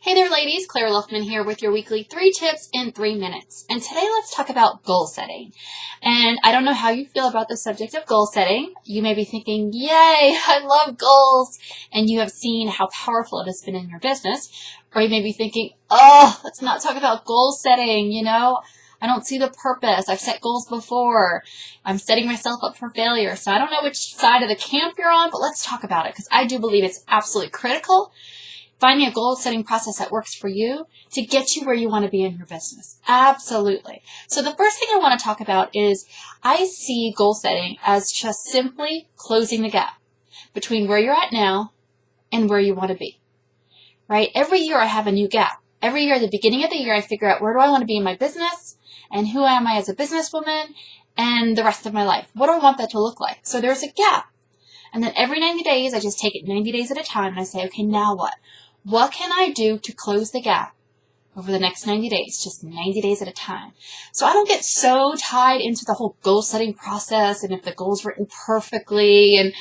Hey there ladies, Claire Luffman here with your weekly 3 tips in 3 minutes. And today let's talk about goal setting. And I don't know how you feel about the subject of goal setting. You may be thinking, yay, I love goals. And you have seen how powerful it has been in your business. Or you may be thinking, oh, let's not talk about goal setting, I don't see the purpose. I've set goals before. I'm setting myself up for failure. So I don't know which side of the camp you're on, but let's talk about it because I do believe it's absolutely critical finding a goal setting process that works for you to get you where you want to be in your business. Absolutely. So the first thing I want to talk about is I see goal setting as just simply closing the gap between where you're at now and where you want to be. Right? Every year I have a new gap. Every year at the beginning of the year I figure out where do I want to be in my business and who am I as a businesswoman and the rest of my life. What do I want that to look like? So there's a gap. And then every 90 days I just take it 90 days at a time and I say, okay, now what? What can I do to close the gap over the next 90 days, just 90 days at a time? So I don't get so tied into the whole goal setting process and if the goal's written perfectly and,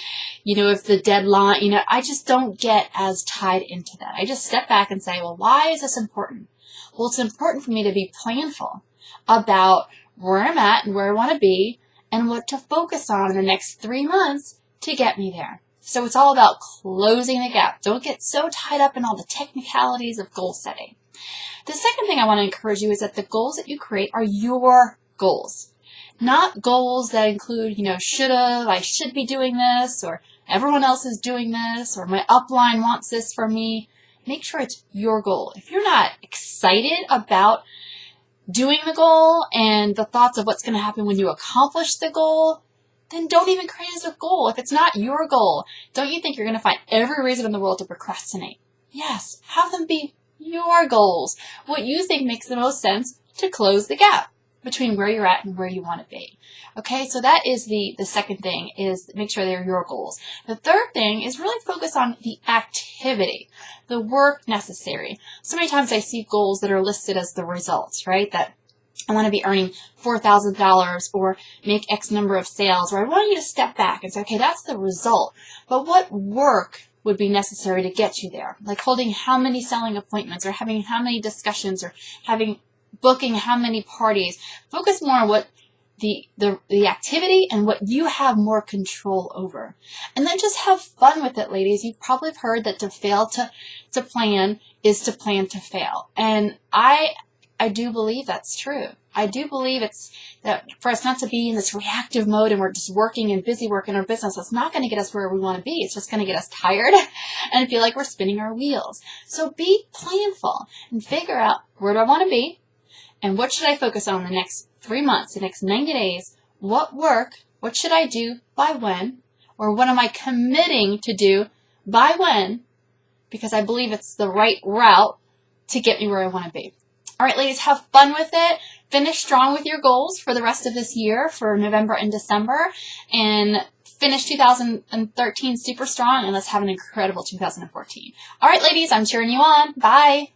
if the deadline, I just don't get as tied into that. I just step back and say, well, why is this important? Well, it's important for me to be planful about where I'm at and where I want to be and what to focus on in the next 3 months to get me there. So it's all about closing the gap. Don't get so tied up in all the technicalities of goal setting. The second thing I want to encourage you is that the goals that you create are your goals. Not goals that include, should've, I should be doing this, or everyone else is doing this, or my upline wants this from me. Make sure it's your goal. If you're not excited about doing the goal and the thoughts of what's going to happen when you accomplish the goal, then don't even create it as a goal. If it's not your goal, don't you think you're going to find every reason in the world to procrastinate? Yes, have them be your goals. What you think makes the most sense to close the gap between where you're at and where you want to be. Okay, so that is the second thing, is make sure they're your goals. The third thing is really focus on the activity, the work necessary. So many times I see goals that are listed as the results, right? That I want to be earning $4,000 or make X number of sales, or I want you to step back and say, okay, that's the result, but what work would be necessary to get you there? Like holding how many selling appointments or having how many discussions or booking how many parties. Focus more on what the activity and what you have more control over. And then just have fun with it, ladies. You've probably heard that to fail to plan is to plan to fail. And I do believe that's true. I do believe it's that for us not to be in this reactive mode and we're just working and busy working our business, it's not going to get us where we want to be. It's just going to get us tired and feel like we're spinning our wheels. So be planful and figure out where do I want to be and what should I focus on the next 3 months, the next 90 days. What work, what should I do by when, or what am I committing to do by when, because I believe it's the right route to get me where I want to be. All right, ladies, have fun with it. Finish strong with your goals for the rest of this year, for November and December, and finish 2013 super strong, and let's have an incredible 2014. All right, ladies, I'm cheering you on. Bye.